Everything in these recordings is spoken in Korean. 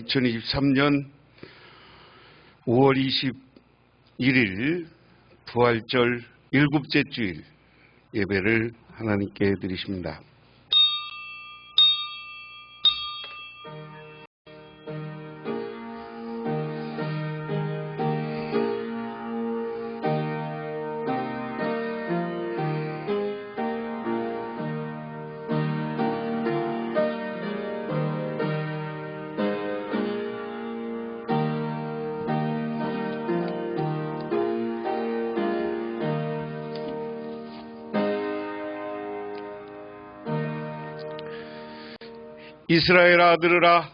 2023년 5월 21일 부활절 일곱째 주일 예배를 하나님께 드리십니다. 이스라엘아 들으라.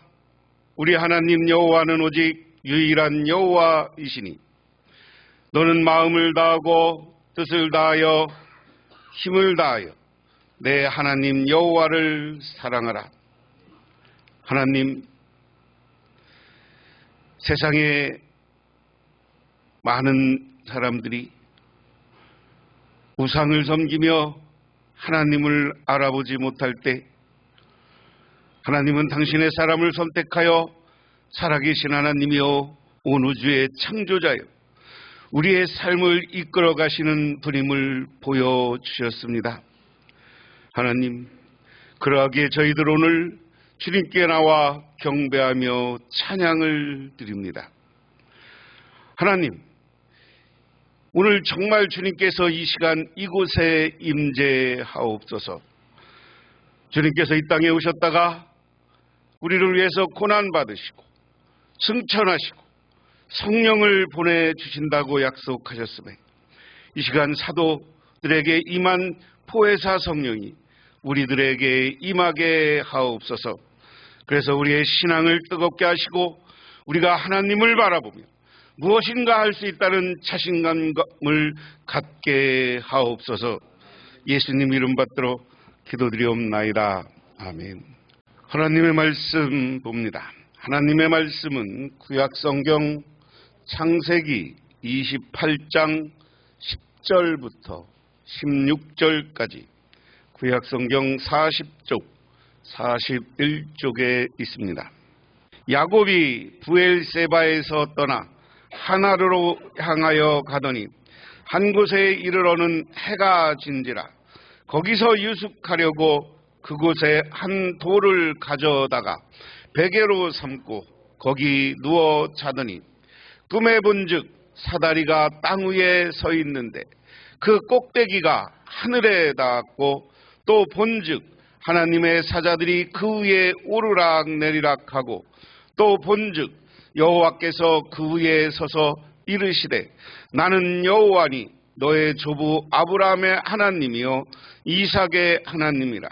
우리 하나님 여호와는 오직 유일한 여호와이시니 너는 마음을 다하고 뜻을 다하여 힘을 다하여 내 하나님 여호와를 사랑하라. 하나님, 세상에 많은 사람들이 우상을 섬기며 하나님을 알아보지 못할 때 하나님은 당신의 사람을 선택하여 살아계신 하나님이요 온 우주의 창조자요 우리의 삶을 이끌어 가시는 분임을 보여주셨습니다. 하나님, 그러하기에 저희들 오늘 주님께 나와 경배하며 찬양을 드립니다. 하나님, 오늘 정말 주님께서 이 시간 이곳에 임재하옵소서. 주님께서 이 땅에 오셨다가 우리를 위해서 고난받으시고 승천하시고 성령을 보내주신다고 약속하셨으며 이 시간 사도들에게 임한 포회사 성령이 우리들에게 임하게 하옵소서. 그래서 우리의 신앙을 뜨겁게 하시고 우리가 하나님을 바라보며 무엇인가 할 수 있다는 자신감을 갖게 하옵소서. 예수님 이름 받들어 기도드리옵나이다. 아멘. 하나님의 말씀 봅니다. 하나님의 말씀은 구약성경 창세기 28장 10절부터 16절까지 구약성경 40쪽 41쪽에 있습니다. 야곱이 부엘세바에서 떠나 하나르로 향하여 가더니 한 곳에 이르러는 해가 진지라. 거기서 유숙하려고 그곳에 한 돌을 가져다가 베개로 삼고 거기 누워 자더니 꿈에 본즉 사다리가 땅 위에 서 있는데 그 꼭대기가 하늘에 닿았고 또 본즉 하나님의 사자들이 그 위에 오르락 내리락 하고 또 본즉 여호와께서 그 위에 서서 이르시되 나는 여호와니 너의 조부 아브라함의 하나님이요 이삭의 하나님이라.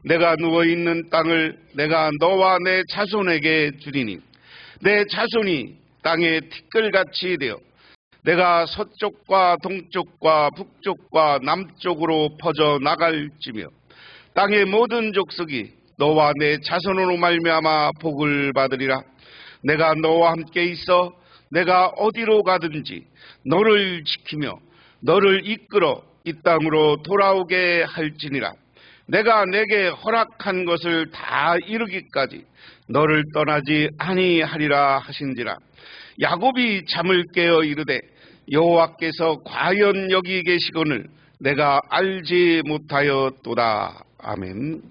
내가 누워있는 땅을 내가 너와 내 자손에게 주리니 내 자손이 땅의 티끌같이 되어 내가 서쪽과 동쪽과 북쪽과 남쪽으로 퍼져 나갈지며 땅의 모든 족속이 너와 내 자손으로 말미암아 복을 받으리라. 내가 너와 함께 있어 내가 어디로 가든지 너를 지키며 너를 이끌어 이 땅으로 돌아오게 할지니라. 내가 내게 허락한 것을 다 이루기까지 너를 떠나지 아니하리라 하신지라. 야곱이 잠을 깨어 이르되 여호와께서 과연 여기 계시거늘 내가 알지 못하였도다. 아멘.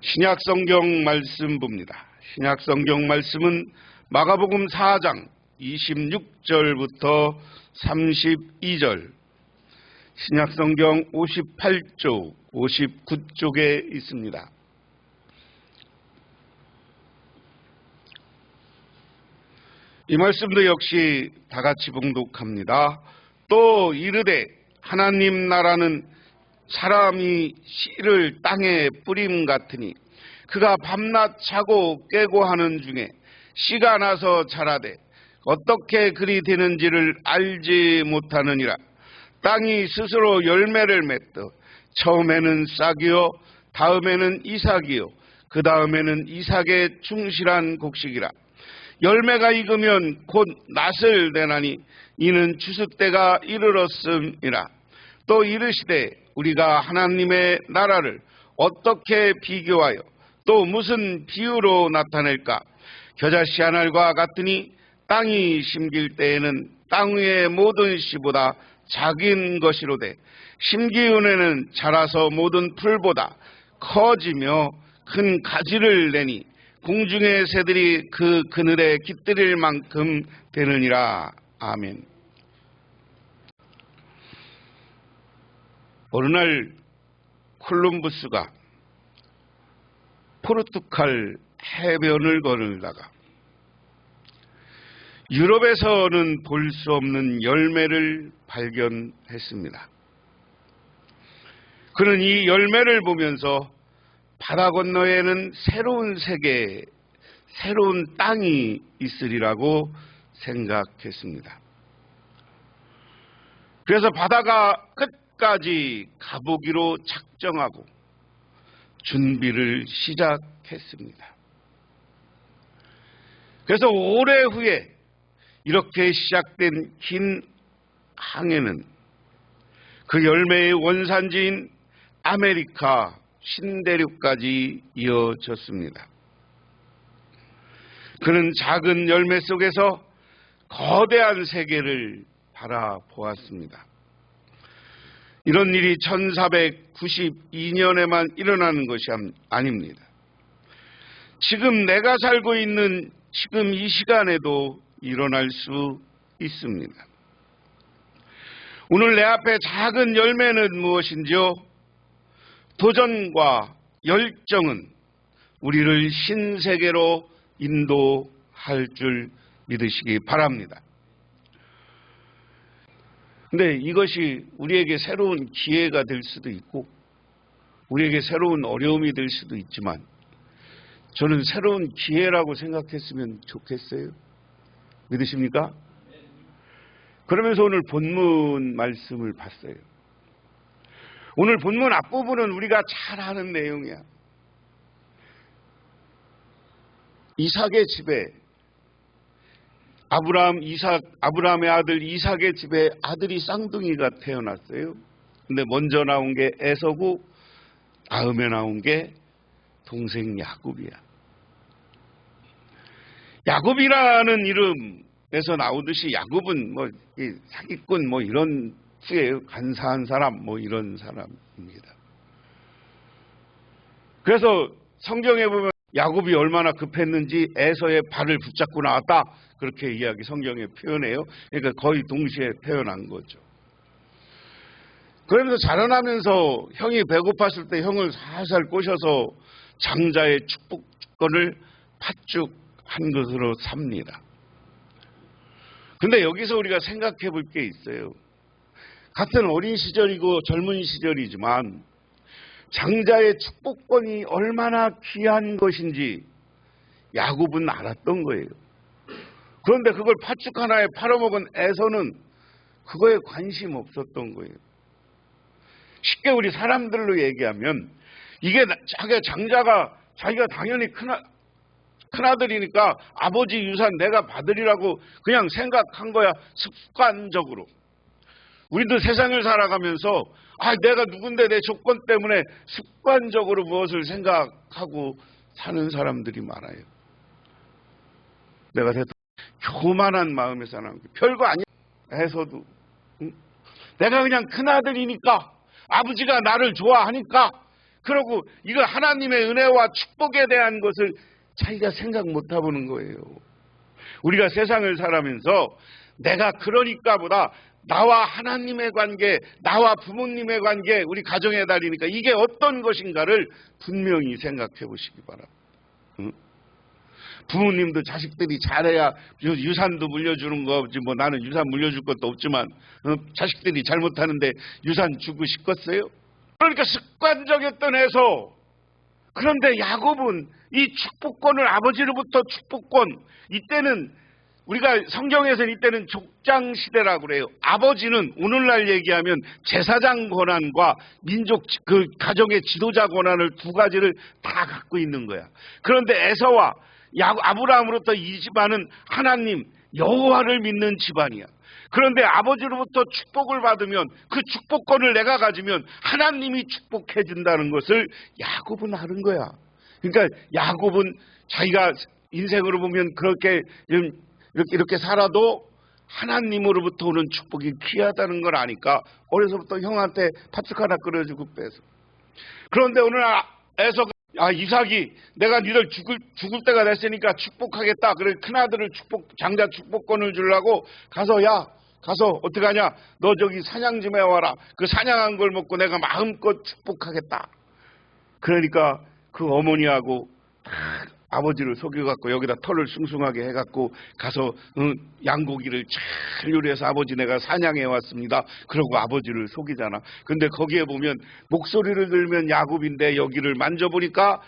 신약성경 말씀 봅니다. 신약성경 말씀은 마가복음 4장 26절부터 32절, 신약성경 58쪽, 59쪽에 있습니다. 이 말씀도 역시 다 같이 봉독합니다. 또 이르되 하나님 나라는 사람이 씨를 땅에 뿌림 같으니 그가 밤낮 자고 깨고 하는 중에 씨가 나서 자라되 어떻게 그리 되는지를 알지 못하느니라. 땅이 스스로 열매를 맺듯 처음에는 싹이요 다음에는 이삭이요 그 다음에는 이삭의 충실한 곡식이라. 열매가 익으면 곧 낫을 내나니 이는 추수 때가 이르렀음이라. 또 이르시되 우리가 하나님의 나라를 어떻게 비교하여 또 무슨 비유로 나타낼까? 겨자씨 한 알과 같으니 땅이 심길 때에는 땅 위의 모든 씨보다 작은 것이로되 심기운에는 자라서 모든 풀보다 커지며 큰 가지를 내니 공중의 새들이 그 그늘에 깃들일 만큼 되느니라. 아멘. 어느 날 콜럼버스가 포르투갈 해변을 거닐다가 유럽에서는 볼 수 없는 열매를 발견했습니다. 그는 이 열매를 보면서 바다 건너에는 새로운 세계, 새로운 땅이 있으리라고 생각했습니다. 그래서 바다가 끝까지 가보기로 작정하고 준비를 시작했습니다. 그래서 오래 후에 이렇게 시작된 긴 항해는 그 열매의 원산지인 아메리카 신대륙까지 이어졌습니다. 그는 작은 열매 속에서 거대한 세계를 바라보았습니다. 이런 일이 1492년에만 일어나는 것이 아닙니다. 지금 내가 살고 있는 지금 이 시간에도 일어날 수 있습니다. 오늘 내 앞에 작은 열매는 무엇인지요? 도전과 열정은 우리를 신세계로 인도할 줄 믿으시기 바랍니다. 근데 이것이 우리에게 새로운 기회가 될 수도 있고 우리에게 새로운 어려움이 될 수도 있지만 저는 새로운 기회라고 생각했으면 좋겠어요. 믿으십니까? 그러면서 오늘 본문 말씀을 봤어요. 오늘 본문 앞부분은 우리가 잘 아는 내용이야. 이삭의 집에 아브라함의 아들 이삭의 집에 아들이 쌍둥이가 태어났어요. 근데 먼저 나온 게 에서고 다음에 나온 게 동생 야곱이야. 야곱이라는 이름에서 나오듯이 야곱은 뭐 사기꾼 뭐 이런 후에 간사한 사람 뭐 이런 사람입니다. 그래서 성경에 보면 야곱이 얼마나 급했는지 에서의 발을 붙잡고 나왔다 그렇게 이야기 성경에 표현해요. 그러니까 거의 동시에 태어난 거죠. 그러면서 자라나면서 형이 배고팠을 때 형을 살살 꼬셔서 장자의 축복권을 팥죽한 것으로 삽니다. 근데 여기서 우리가 생각해 볼 게 있어요. 같은 어린 시절이고 젊은 시절이지만 장자의 축복권이 얼마나 귀한 것인지 야곱은 알았던 거예요. 그런데 그걸 팥죽 하나에 팔아먹은 에서는 그거에 관심 없었던 거예요. 쉽게 우리 사람들로 얘기하면 이게 장자가 자기가 당연히 큰아들이니까 아버지 유산 내가 받으리라고 그냥 생각한 거야. 습관적으로. 우리도 세상을 살아가면서 내가 누군데 내 조건 때문에 습관적으로 무엇을 생각하고 사는 사람들이 많아요. 내가 교만한 마음에 사는 별거 아니야 해서도 내가 그냥 큰아들이니까 아버지가 나를 좋아하니까 그러고 이거 하나님의 은혜와 축복에 대한 것을 자기가 생각 못해보는 거예요. 우리가 세상을 살아가면서 내가 그러니까 보다 나와 하나님의 관계, 나와 부모님의 관계, 우리 가정의 달이니까 이게 어떤 것인가를 분명히 생각해 보시기 바랍니다. 부모님도 자식들이 잘해야 유산도 물려주는 거지 뭐 나는 유산 물려줄 것도 없지만 자식들이 잘못하는데 유산 주고 싶겠어요? 그러니까 습관적이었던 해서 그런데 야곱은 이 축복권을 아버지로부터 축복권 이때는 우리가 성경에서 이때는 족장 시대라고 그래요. 아버지는 오늘날 얘기하면 제사장 권한과 민족 그 가정의 지도자 권한을 두 가지를 다 갖고 있는 거야. 그런데 에서와 아브라함으로부터 이 집안은 하나님 여호와를 믿는 집안이야. 그런데 아버지로부터 축복을 받으면 그 축복권을 내가 가지면 하나님이 축복해 준다는 것을 야곱은 아는 거야. 그러니까 야곱은 자기가 인생으로 보면 그렇게 이렇게 살아도 하나님으로부터 오는 축복이 귀하다는 걸 아니까 어려서부터 형한테 팥죽 하나 끓여주고 빼서. 그런데 오늘 에서 이삭이 내가 니들 죽을 때가 됐으니까 축복하겠다. 그래 큰아들을 장자 축복권을 주려고 가서 어떡하냐, 너 저기 사냥 좀 해와라. 그 사냥한 걸 먹고 내가 마음껏 축복하겠다. 그러니까 그 어머니하고 아버지를 속여갖고 여기다 털을 숭숭하게 해갖고 가서 양고기를 잘 요리해서 아버지 내가 사냥해 왔습니다. 그러고 아버지를 속이잖아. 근데 거기에 보면 목소리를 들면 야곱인데 여기를 만져보니까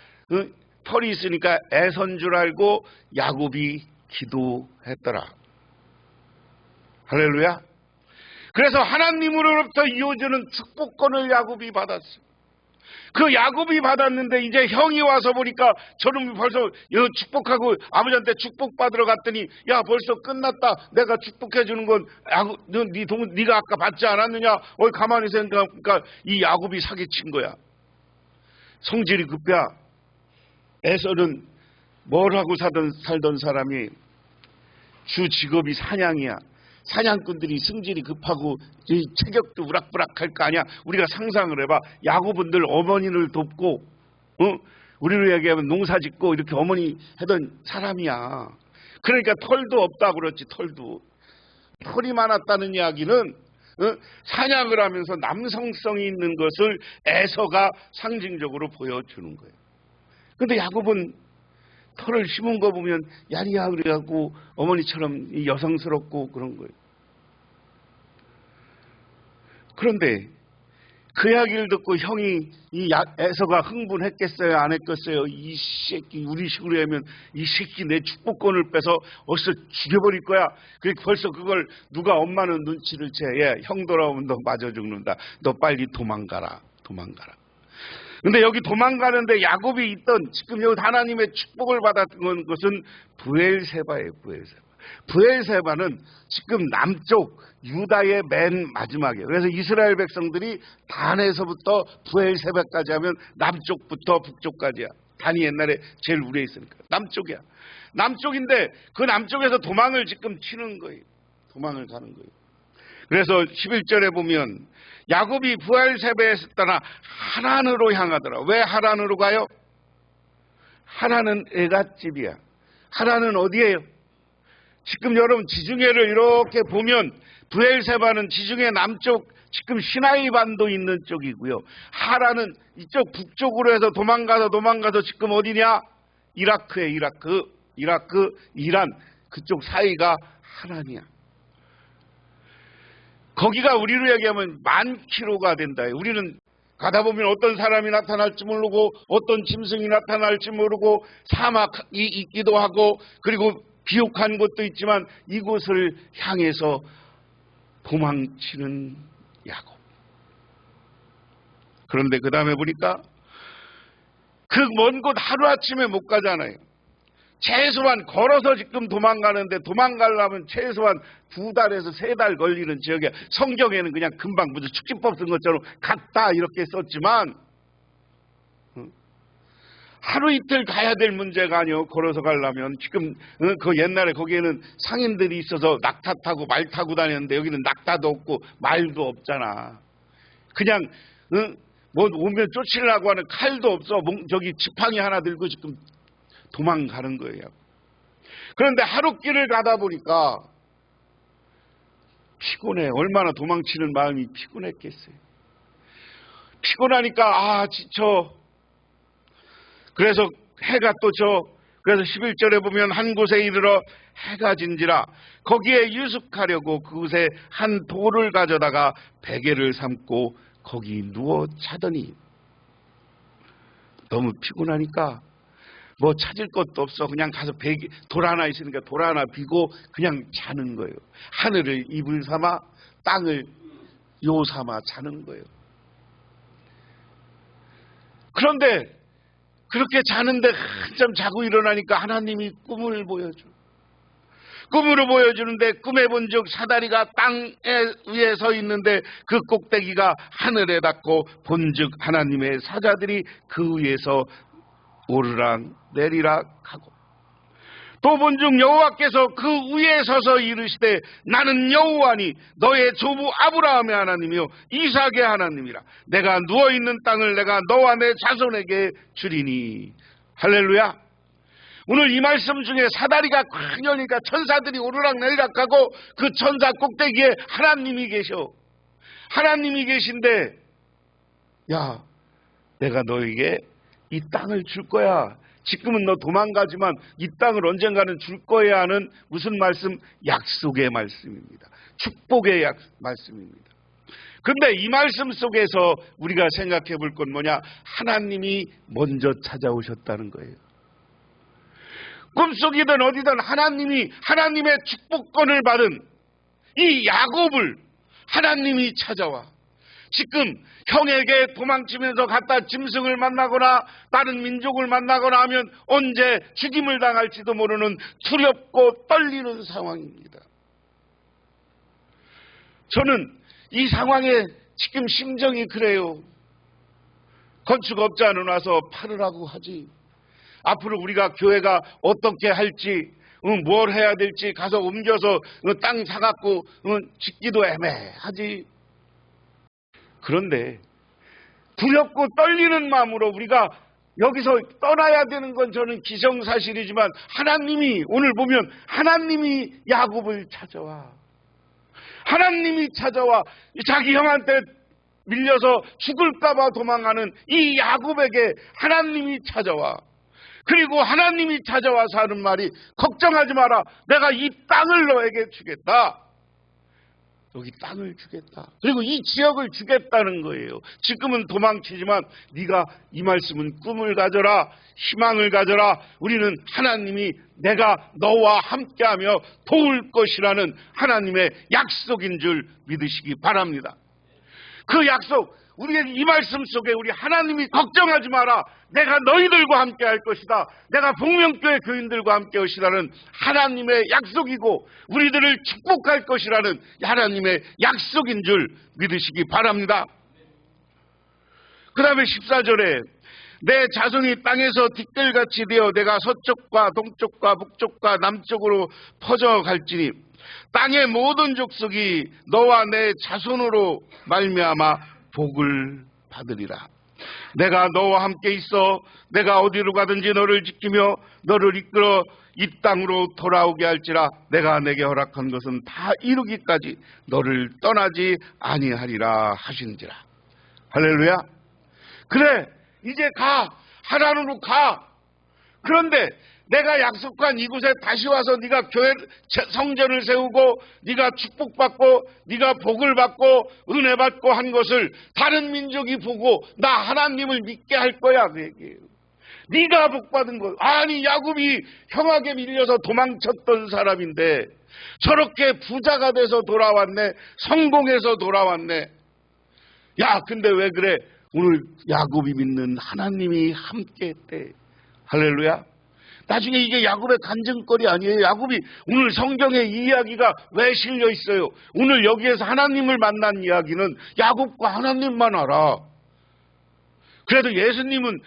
털이 있으니까 애선 줄 알고 야곱이 기도했더라. 할렐루야. 그래서 하나님으로부터 이어지는 축복권을 야곱이 받았어요. 그 야곱이 받았는데 이제 형이 와서 보니까 저놈이 벌써 축복하고 아버지한테 축복받으러 갔더니 야 벌써 끝났다. 내가 축복해 주는 건 네가 아까 받지 않았느냐. 가만히 생각하니까 이 야곱이 사기친 거야. 성질이 급해. 에서는 뭘 하고 살던 사람이 주 직업이 사냥이야. 사냥꾼들이 승질이 급하고 체격도 우락부락할 거 아니야. 우리가 상상을 해봐. 야곱은 늘 어머니를 돕고 우리로 얘기하면 농사짓고 이렇게 어머니 하던 사람이야. 그러니까 털도 없다 그렇지. 털이 많았다는 이야기는 사냥을 하면서 남성성이 있는 것을 에서가 상징적으로 보여주는 거예요. 근데 야곱은 털을 심은 거 보면 야리야 그래갖고 어머니처럼 여성스럽고 그런 거예요. 그런데 그 이야기를 듣고 형이 에서가 흥분했겠어요? 안 했겠어요? 이 새끼 우리 식으로 하면 이 새끼 내 축복권을 빼서 어디서 죽여버릴 거야. 벌써 그걸 누가 엄마는 눈치를 채. 형 돌아오면 너 맞아 죽는다. 너 빨리 도망가라. 근데 여기 도망가는데 야곱이 있던 지금 여기 하나님의 축복을 받았던 것은 브엘세바예요. 브엘세바는 지금 남쪽 유다의 맨 마지막이에요. 그래서 이스라엘 백성들이 단에서부터 브엘세바까지 하면 남쪽부터 북쪽까지야. 단이 옛날에 제일 우리에 있으니까 남쪽이야. 남쪽인데 그 남쪽에서 도망을 지금 치는 거예요. 도망을 가는 거예요. 그래서 11절에 보면 야곱이 브엘세바에서 떠나 하란으로 향하더라. 왜 하란으로 가요? 하란은 애갓집이야. 하란은 어디예요? 지금 여러분 지중해를 이렇게 보면 브엘세바는 지중해 남쪽 지금 시나이 반도 있는 쪽이고요. 하란은 이쪽 북쪽으로 해서 도망가서 지금 어디냐? 이라크에 이라크, 이란 그쪽 사이가 하란이야. 거기가 우리로 얘기하면 10,000km가 된다. 우리는 가다 보면 어떤 사람이 나타날지 모르고 어떤 짐승이 나타날지 모르고 사막이 있기도 하고 그리고 비옥한 곳도 있지만 이곳을 향해서 도망치는 야곱. 그런데 그 다음에 보니까 그 먼 곳 하루아침에 못 가잖아요. 최소한 걸어서 지금 도망가는데 도망가려면 최소한 2달에서 3달 걸리는 지역에 성경에는 그냥 금방 무슨 축지법 쓴 것처럼 갔다 이렇게 썼지만 하루 이틀 가야 될 문제가 아니요. 걸어서 가려면 지금 그 옛날에 거기에는 상인들이 있어서 낙타 타고 말 타고 다녔는데 여기는 낙타도 없고 말도 없잖아. 그냥 뭐 오면 쫓으려고 하는 칼도 없어. 저기 지팡이 하나 들고 지금 도망가는 거예요. 그런데 하루길을 가다 보니까 피곤해. 얼마나 도망치는 마음이 피곤했겠어요. 피곤하니까 지쳐. 그래서 해가 또 져. 그래서 11절에 보면 한 곳에 이르러 해가 진지라 거기에 유숙하려고 그곳에 한 돌을 가져다가 베개를 삼고 거기 누워 자더니 너무 피곤하니까 뭐 찾을 것도 없어. 그냥 가서 돌 하나 있으니까 돌 하나 비고 그냥 자는 거예요. 하늘을 이불 삼아 땅을 요 삼아 자는 거예요. 그런데 그렇게 자는데 한참 자고 일어나니까 하나님이 꿈을 보여줘. 꿈으로 보여주는데 꿈에 본즉 사다리가 땅에 위에 서 있는데 그 꼭대기가 하늘에 닿고 본즉 하나님의 사자들이 그 위에서 오르락 내리락 하고 또 본중 여호와께서 그 위에 서서 이르시되 나는 여호와니 너의 조부 아브라함의 하나님이요 이삭의 하나님이라. 내가 누워있는 땅을 내가 너와 내 자손에게 주리니. 할렐루야. 오늘 이 말씀 중에 사다리가 꽉 열리니까 천사들이 오르락 내리락 하고 그 천사 꼭대기에 하나님이 계셔. 하나님이 계신데 야, 내가 너에게 이 땅을 줄 거야. 지금은 너 도망가지만 이 땅을 언젠가는 줄 거야 하는 무슨 말씀? 약속의 말씀입니다. 축복의 말씀입니다. 그런데 이 말씀 속에서 우리가 생각해 볼 건 뭐냐? 하나님이 먼저 찾아오셨다는 거예요. 꿈속이든 어디든 하나님이 하나님의 축복권을 받은 이 야곱을 하나님이 찾아와 지금 형에게 도망치면서 갔다 짐승을 만나거나 다른 민족을 만나거나 하면 언제 죽임을 당할지도 모르는 두렵고 떨리는 상황입니다. 저는 이 상황에 지금 심정이 그래요. 건축업자는 와서 팔으라고 하지. 앞으로 우리가 교회가 어떻게 할지, 뭘 해야 될지 가서 옮겨서 땅 사갖고 짓기도 애매하지. 그런데 두렵고 떨리는 마음으로 우리가 여기서 떠나야 되는 건 저는 기정사실이지만 하나님이 오늘 보면 하나님이 야곱을 찾아와. 하나님이 찾아와 자기 형한테 밀려서 죽을까봐 도망하는 이 야곱에게 하나님이 찾아와. 그리고 하나님이 찾아와서 하는 말이 걱정하지 마라. 내가 이 땅을 너에게 주겠다. 여기 땅을 주겠다. 그리고 이 지역을 주겠다는 거예요. 지금은 도망치지만 네가 이 말씀은 꿈을 가져라. 희망을 가져라. 우리는 하나님이 내가 너와 함께하며 도울 것이라는 하나님의 약속인 줄 믿으시기 바랍니다. 그 약속, 우리의 이 말씀 속에 우리 하나님이 걱정하지 마라. 내가 너희들과 함께 할 것이다. 내가 복명교회 교인들과 함께 할 것이라는 하나님의 약속이고 우리들을 축복할 것이라는 하나님의 약속인 줄 믿으시기 바랍니다. 그 다음에 14절에 내 자손이 땅에서 뒷뜰같이 되어 내가 서쪽과 동쪽과 북쪽과 남쪽으로 퍼져갈지니 땅의 모든 족속이 너와 내 자손으로 말미암아 복을 받으리라. 내가 너와 함께 있어 내가 어디로 가든지 너를 지키며 너를 이끌어 이 땅으로 돌아오게 할지라. 내가 내게 허락한 것은 다 이루기까지 너를 떠나지 아니하리라 하신지라. 할렐루야. 그래 이제 가. 하나님으로 가. 그런데 내가 약속한 이곳에 다시 와서 네가 교회 성전을 세우고 네가 축복받고 네가 복을 받고 은혜 받고 한 것을 다른 민족이 보고 나 하나님을 믿게 할 거야 그 얘기예요. 네가 복받은 것. 아니 야곱이 형에게 밀려서 도망쳤던 사람인데 저렇게 부자가 돼서 돌아왔네. 성공해서 돌아왔네. 야 근데 왜 그래? 오늘 야곱이 믿는 하나님이 함께 했대. 할렐루야. 나중에 이게 야곱의 간증거리 아니에요. 야곱이 오늘 성경에 이 이야기가 왜 실려 있어요? 오늘 여기에서 하나님을 만난 이야기는 야곱과 하나님만 알아. 그래도 예수님은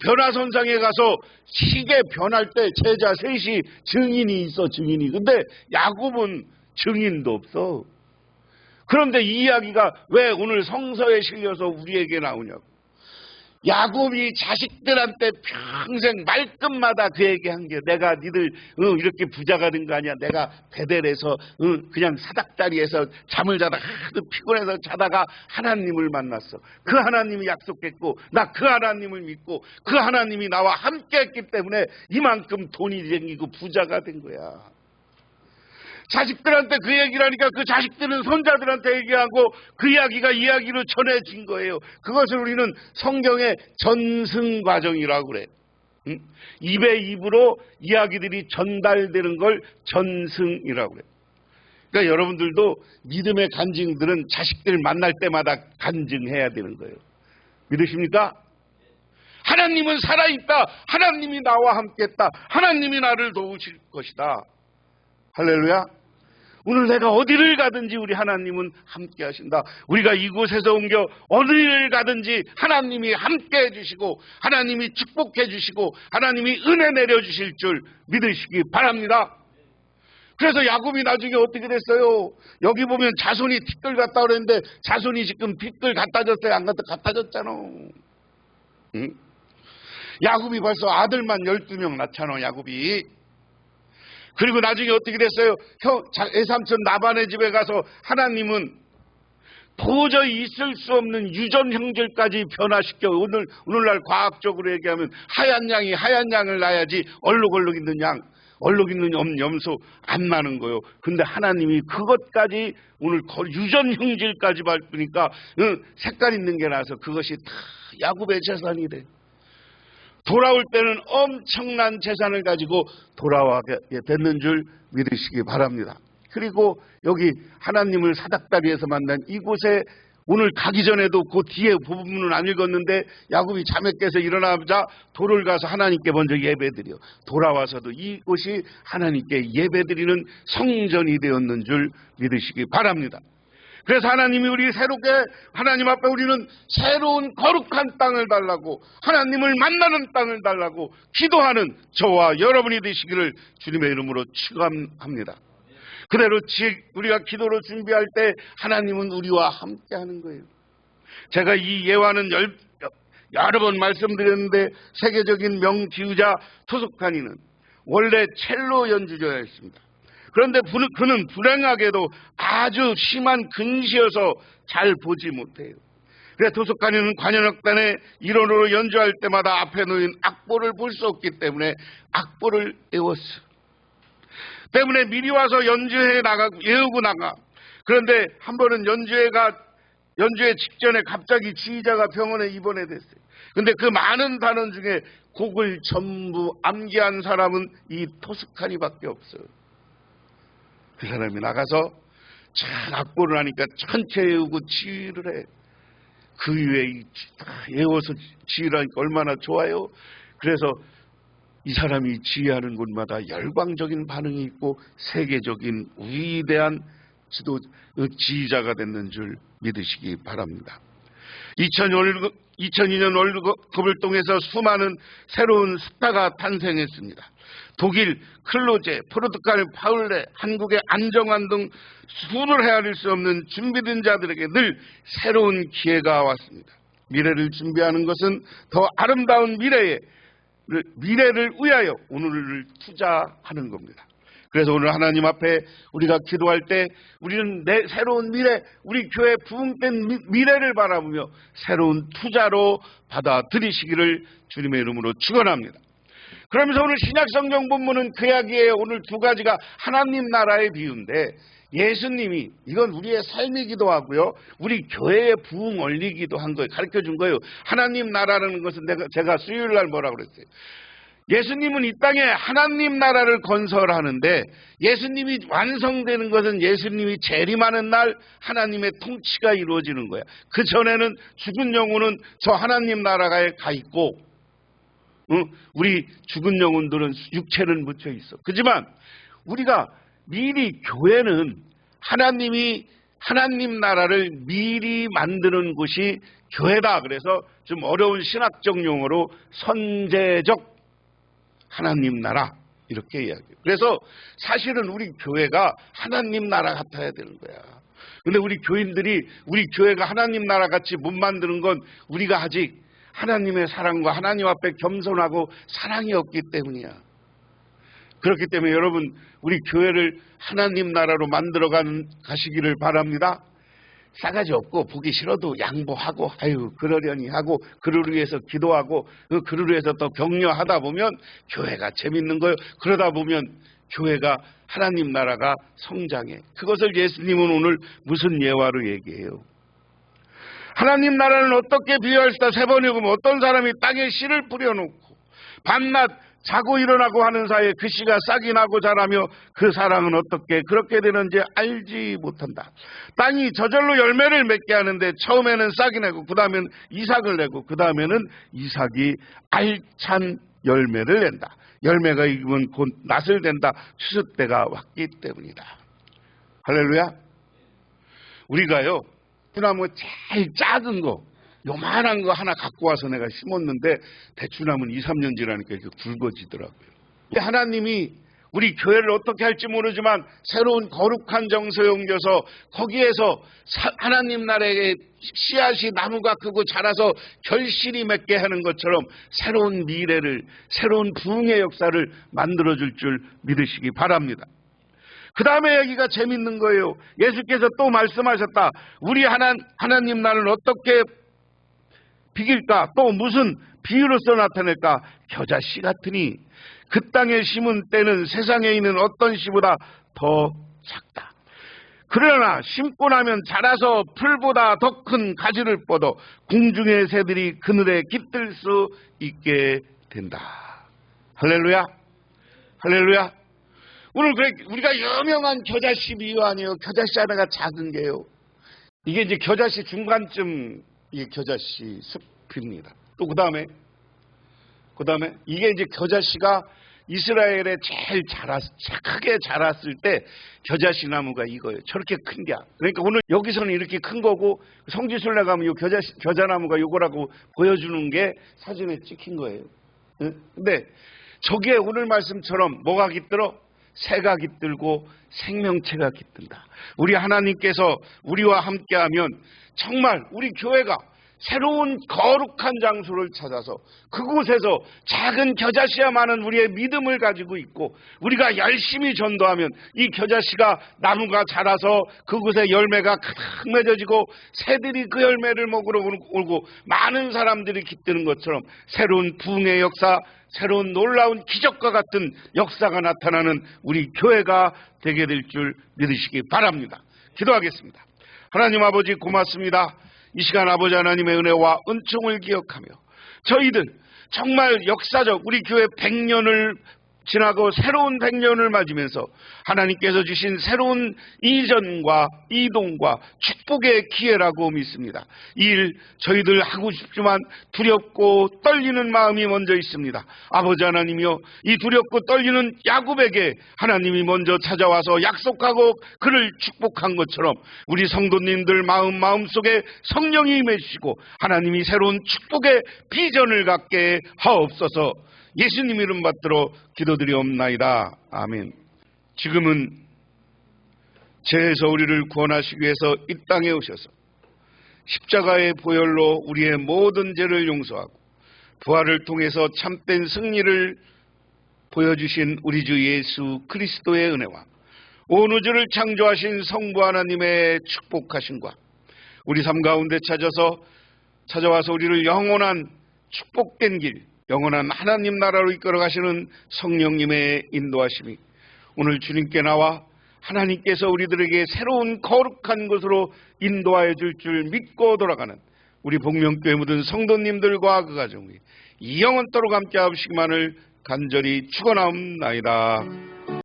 변화선상에 가서 시계 변할 때 제자 셋이 증인이 있어. 증인이. 근데 야곱은 증인도 없어. 그런데 이 이야기가 왜 오늘 성서에 실려서 우리에게 나오냐고. 야곱이 자식들한테 평생 말끝마다 그 얘기한 게 내가 니들 이렇게 부자가 된 거 아니야. 내가 베델에서 그냥 사닥다리에서 잠을 자다가 하도 피곤해서 자다가 하나님을 만났어. 그 하나님이 약속했고 나 그 하나님을 믿고 그 하나님이 나와 함께 했기 때문에 이만큼 돈이 생기고 부자가 된 거야. 자식들한테 그 얘기를 하니까 그 자식들은 손자들한테 얘기하고 그 이야기가 이야기로 전해진 거예요. 그것을 우리는 성경의 전승 과정이라고 그래. 입에 입으로 이야기들이 전달되는 걸 전승이라고 그래. 그러니까 여러분들도 믿음의 간증들은 자식들 만날 때마다 간증해야 되는 거예요. 믿으십니까? 하나님은 살아있다. 하나님이 나와 함께했다. 하나님이 나를 도우실 것이다. 할렐루야. 오늘 내가 어디를 가든지 우리 하나님은 함께 하신다. 우리가 이곳에서 옮겨 어디를 가든지 하나님이 함께 해주시고 하나님이 축복해 주시고 하나님이 은혜 내려주실 줄 믿으시기 바랍니다. 그래서 야곱이 나중에 어떻게 됐어요? 여기 보면 자손이 티끌 갖다 그랬는데 자손이 지금 티끌 갖다 줬어요? 안 갖다 줬잖아. 응? 야곱이 벌써 아들만 12명 낳잖아, 야곱이. 그리고 나중에 어떻게 됐어요? 외삼촌 나반의 집에 가서 하나님은 도저히 있을 수 없는 유전 형질까지 변화시켜. 오늘날 과학적으로 얘기하면 하얀 양이 하얀 양을 낳아야지 얼룩얼룩 있는 양, 얼룩 있는 염소 안 나는 거예요. 근데 하나님이 그것까지 오늘 유전 형질까지 밟으니까 색깔 있는 게 나서 그것이 다 야곱의 재산이 돼. 돌아올 때는 엄청난 재산을 가지고 돌아와게 됐는 줄 믿으시기 바랍니다. 그리고 여기 하나님을 사닥다리에서 만난 이곳에 오늘 가기 전에도 그 뒤에 부분은 안 읽었는데 야곱이 잠에 깨서 일어나자 돌을 가서 하나님께 먼저 예배드려. 돌아와서도 이곳이 하나님께 예배드리는 성전이 되었는 줄 믿으시기 바랍니다. 그래서 하나님이 우리 새롭게 하나님 앞에 우리는 새로운 거룩한 땅을 달라고 하나님을 만나는 땅을 달라고 기도하는 저와 여러분이 되시기를 주님의 이름으로 축원합니다. 그대로 우리가 기도로 준비할 때 하나님은 우리와 함께 하는 거예요. 제가 이 예화는 여러 번 말씀드렸는데 세계적인 명기우자 토스카니는 원래 첼로 연주자였습니다. 그런데 그는 불행하게도 아주 심한 근시여서 잘 보지 못해요. 그래서 토스카니는 관현악단의 일원으로 연주할 때마다 앞에 놓인 악보를 볼 수 없기 때문에 악보를 외웠어요. 때문에 미리 와서 외우고 나가. 그런데 한 번은 연주회 직전에 갑자기 지휘자가 병원에 입원해 됐어요. 근데 그 많은 단원 중에 곡을 전부 암기한 사람은 이 토스카니밖에 없어요. 그 사람이 나가서 잘 악보를 하니까 전체 외우고 지휘를 해. 그 위에 외워서 지휘를 하니까 얼마나 좋아요. 그래서 이 사람이 지휘하는 곳마다 열광적인 반응이 있고 세계적인 위대한 지휘자가 됐는 줄 믿으시기 바랍니다. 2002년 월드컵을 통해서 수많은 새로운 스타가 탄생했습니다. 독일 클로제, 포르투갈 파울레, 한국의 안정환 등 수를 헤아릴 수 없는 준비된 자들에게 늘 새로운 기회가 왔습니다. 미래를 준비하는 것은 더 아름다운 미래를 위하여 오늘을 투자하는 겁니다. 그래서 오늘 하나님 앞에 우리가 기도할 때 우리는 새로운 미래, 우리 교회 부흥된 미래를 바라보며 새로운 투자로 받아들이시기를 주님의 이름으로 축원합니다. 그러면서 오늘 신약성경 본문은 그 이야기에 오늘 두 가지가 하나님 나라의 비유인데 예수님이 이건 우리의 삶이기도 하고요. 우리 교회의 부흥 원리기도 한 거예요. 가르쳐준 거예요. 하나님 나라라는 것은 제가 수요일 날 뭐라고 그랬어요. 예수님은 이 땅에 하나님 나라를 건설하는데 예수님이 완성되는 것은 예수님이 재림하는 날 하나님의 통치가 이루어지는 거야. 그 전에는 죽은 영혼은 저 하나님 나라에 가 있고 우리 죽은 영혼들은 육체는 묻혀 있어. 그렇지만 우리가 미리 교회는 하나님 나라를 미리 만드는 곳이 교회다. 그래서 좀 어려운 신학적 용어로 선제적 하나님 나라 이렇게 이야기해요. 그래서 사실은 우리 교회가 하나님 나라 같아야 되는 거야. 근데 우리 교인들이 우리 교회가 하나님 나라 같이 못 만드는 건 우리가 아직 하나님의 사랑과 하나님 앞에 겸손하고 사랑이 없기 때문이야. 그렇기 때문에 여러분 우리 교회를 하나님 나라로 만들어 가시기를 바랍니다. 싸가지 없고 보기 싫어도 양보하고 그러려니 하고 그를 위해서 기도하고 그를 위해서 또 격려하다 보면 교회가 재밌는 거예요. 그러다 보면 교회가 하나님 나라가 성장해. 그것을 예수님은 오늘 무슨 예화로 얘기해요? 하나님 나라는 어떻게 비유할까? 세 번 읽으면 어떤 사람이 땅에 씨를 뿌려놓고 밤낮 자고 일어나고 하는 사이에 그 씨가 싹이 나고 자라며 그 사랑은 어떻게 그렇게 되는지 알지 못한다. 땅이 저절로 열매를 맺게 하는데 처음에는 싹이 내고 그 다음에는 이삭을 내고 그 다음에는 이삭이 알찬 열매를 낸다. 열매가 익으면 곧 낫을 된다. 추수 때가 왔기 때문이다. 할렐루야. 우리가요, 대추나무 제일 작은 거, 요만한 거 하나 갖고 와서 내가 심었는데 대추나무는 2, 3년 지나니까 이렇게 굵어지더라고요. 하나님이 우리 교회를 어떻게 할지 모르지만 새로운 거룩한 정서에 옮겨서 거기에서 하나님 나라의 씨앗이 나무가 크고 자라서 결실이 맺게 하는 것처럼 새로운 미래를, 새로운 부흥의 역사를 만들어줄 줄 믿으시기 바랍니다. 그 다음에 여기가 재밌는 거예요. 예수께서 또 말씀하셨다. 우리 하나님 나라는 어떻게 비길까? 또 무슨 비유로서 나타낼까? 겨자씨 같으니 그 땅에 심은 때는 세상에 있는 어떤 씨보다 더 작다. 그러나 심고 나면 자라서 풀보다 더 큰 가지를 뻗어 궁중의 새들이 그늘에 깃들 수 있게 된다. 할렐루야. 할렐루야. 오늘 우리가 유명한 겨자씨 비유 아니에요. 겨자씨 하나가 작은 게요. 이게 이제 겨자씨 중간쯤 이게 겨자씨 숲입니다. 또 그 다음에 이게 이제 겨자씨가 이스라엘에 제일 크게 자랐을 때 겨자씨 나무가 이거예요. 저렇게 큰 게. 그러니까 오늘 여기서는 이렇게 큰 거고 성지순례 가면 이 겨자나무가 요거라고 보여주는 게 사진에 찍힌 거예요. 근데 저기에 오늘 말씀처럼 뭐가 깃들어? 새가 깃들고 생명체가 깃든다. 우리 하나님께서 우리와 함께하면 정말 우리 교회가 새로운 거룩한 장소를 찾아서 그곳에서 작은 겨자씨와 많은 우리의 믿음을 가지고 있고 우리가 열심히 전도하면 이 겨자씨가 나무가 자라서 그곳에 열매가 가득 맺어지고 새들이 그 열매를 먹으러 오고 많은 사람들이 깃드는 것처럼 새로운 부흥의 역사, 새로운 놀라운 기적과 같은 역사가 나타나는 우리 교회가 되게 될 줄 믿으시기 바랍니다. 기도하겠습니다. 하나님 아버지 고맙습니다. 이 시간 아버지 하나님의 은혜와 은총을 기억하며 저희들 정말 역사적 우리 교회 100년을 지나고 새로운 100년을 맞으면서 하나님께서 주신 새로운 이전과 이동과 축복의 기회라고 믿습니다. 이 일 저희들 하고 싶지만 두렵고 떨리는 마음이 먼저 있습니다. 아버지 하나님이여, 이 두렵고 떨리는 야곱에게 하나님이 먼저 찾아와서 약속하고 그를 축복한 것처럼 우리 성도님들 마음속에 성령이 임해주시고 하나님이 새로운 축복의 비전을 갖게 하옵소서. 예수님 이름 받들어 기도드리옵나이다. 아멘. 지금은 죄에서 우리를 구원하시기 위해서 이 땅에 오셔서 십자가의 보혈로 우리의 모든 죄를 용서하고 부활을 통해서 참된 승리를 보여주신 우리 주 예수 그리스도의 은혜와 온 우주를 창조하신 성부 하나님의 축복하심과 우리 삶 가운데 찾아와서 우리를 영원한 축복된 길, 영원한 하나님 나라로 이끌어 가시는 성령님의 인도하심이 오늘 주님께 나와 하나님께서 우리들에게 새로운 거룩한 곳으로 인도하여 줄 줄 믿고 돌아가는 우리 복명교회 모든 성도님들과 그 가정이 영원토록 함께 하시기만을 간절히 축원하옵나이다.